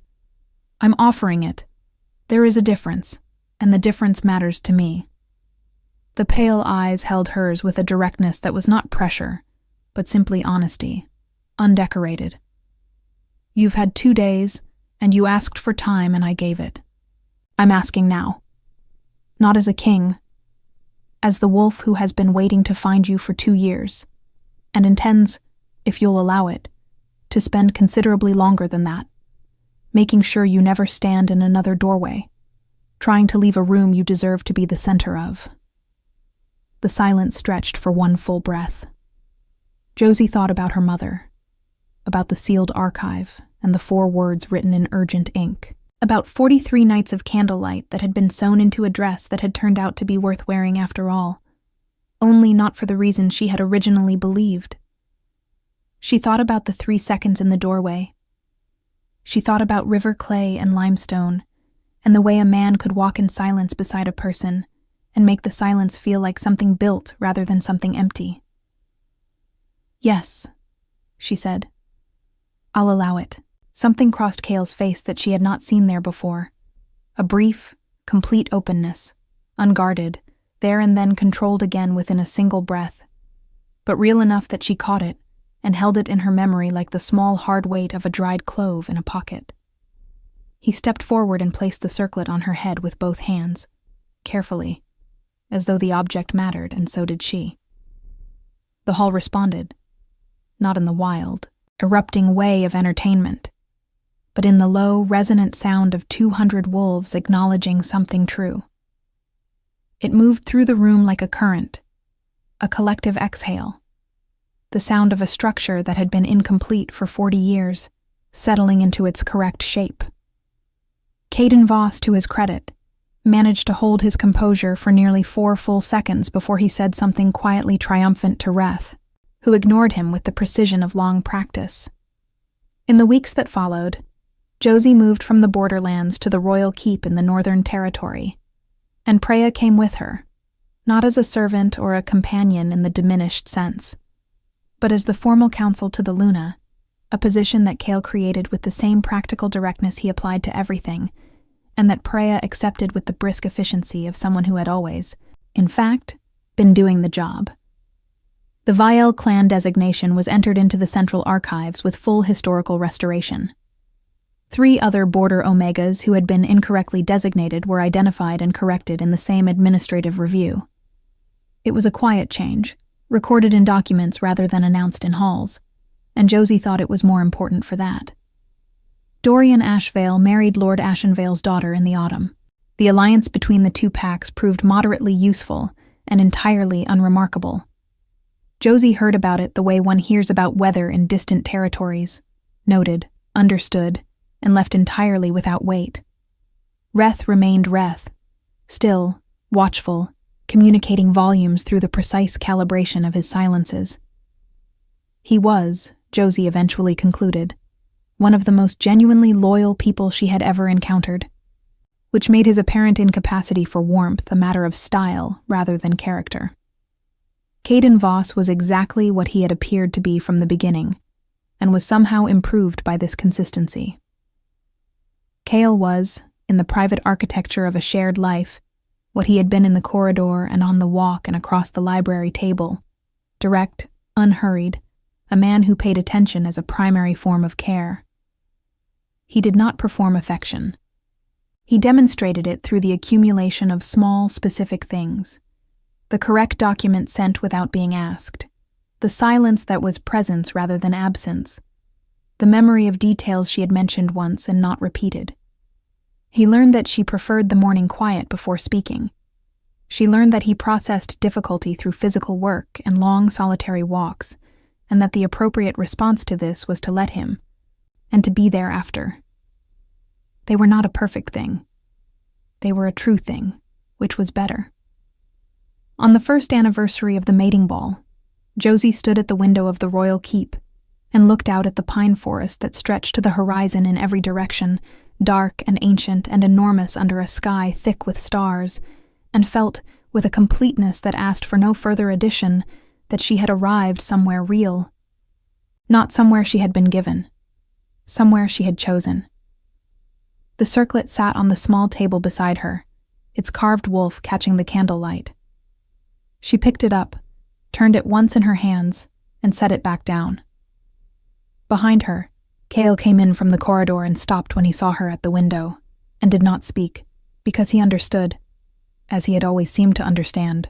"I'm offering it. There is a difference, and the difference matters to me." The pale eyes held hers with a directness that was not pressure, but simply honesty, undecorated. "You've had 2 days, and you asked for time, and I gave it. I'm asking now. Not as a king, as the wolf who has been waiting to find you for 2 years, and intends, if you'll allow it, to spend considerably longer than that, making sure you never stand in another doorway, trying to leave a room you deserve to be the center of." The silence stretched for one full breath. Josie thought about her mother, about the sealed archive and the 4 words written in urgent ink, about 43 nights of candlelight that had been sewn into a dress that had turned out to be worth wearing after all, only not for the reason she had originally believed. She thought about the 3 seconds in the doorway. She thought about river clay and limestone, and the way a man could walk in silence beside a person and make the silence feel like something built rather than something empty. "Yes," she said. "I'll allow it." Something crossed Cale's face that she had not seen there before. A brief, complete openness, unguarded, there and then controlled again within a single breath, but real enough that she caught it and held it in her memory like the small hard weight of a dried clove in a pocket. He stepped forward and placed the circlet on her head with both hands, carefully, as though the object mattered, and so did she. The hall responded, not in the wild, erupting way of entertainment, but in the low, resonant sound of 200 wolves acknowledging something true. It moved through the room like a current, a collective exhale, the sound of a structure that had been incomplete for 40 years, settling into its correct shape. Caden Voss, to his credit, managed to hold his composure for nearly 4 full seconds before he said something quietly triumphant to Reth, who ignored him with the precision of long practice. In the weeks that followed, Josie moved from the borderlands to the royal keep in the Northern Territory, and Preya came with her, not as a servant or a companion in the diminished sense, but as the formal counsel to the Luna, a position that Cale created with the same practical directness he applied to everything, and that Preya accepted with the brisk efficiency of someone who had always, in fact, been doing the job. The Viel clan designation was entered into the Central Archives with full historical restoration. 3 other border Omegas who had been incorrectly designated were identified and corrected in the same administrative review. It was a quiet change, recorded in documents rather than announced in halls, and Josie thought it was more important for that. Dorian Ashvale married Lord Ashenvale's daughter in the autumn. The alliance between the 2 packs proved moderately useful and entirely unremarkable. Josie heard about it the way one hears about weather in distant territories, noted, understood, and left entirely without weight. Reth remained Reth, still, watchful, communicating volumes through the precise calibration of his silences. He was, Josie eventually concluded, one of the most genuinely loyal people she had ever encountered, which made his apparent incapacity for warmth a matter of style rather than character. Caden Voss was exactly what he had appeared to be from the beginning, and was somehow improved by this consistency. Cale was, in the private architecture of a shared life, what he had been in the corridor and on the walk and across the library table: direct, unhurried, a man who paid attention as a primary form of care. He did not perform affection. He demonstrated it through the accumulation of small, specific things: the correct document sent without being asked, the silence that was presence rather than absence, the memory of details she had mentioned once and not repeated. He learned that she preferred the morning quiet before speaking. She learned that he processed difficulty through physical work and long solitary walks, and that the appropriate response to this was to let him, and to be there after. They were not a perfect thing. They were a true thing, which was better. On the first anniversary of the mating ball, Josie stood at the window of the royal keep and looked out at the pine forest that stretched to the horizon in every direction, dark and ancient and enormous under a sky thick with stars, and felt, with a completeness that asked for no further addition, that she had arrived somewhere real. Not somewhere she had been given. Somewhere she had chosen. The circlet sat on the small table beside her, its carved wolf catching the candlelight. She picked it up, turned it once in her hands, and set it back down. Behind her, Cale came in from the corridor and stopped when he saw her at the window, and did not speak, because he understood, as he had always seemed to understand,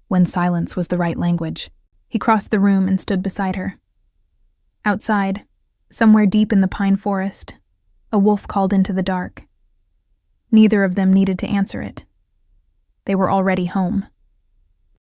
when silence was the right language. He crossed the room and stood beside her. Outside, somewhere deep in the pine forest, a wolf called into the dark. Neither of them needed to answer it. They were already home.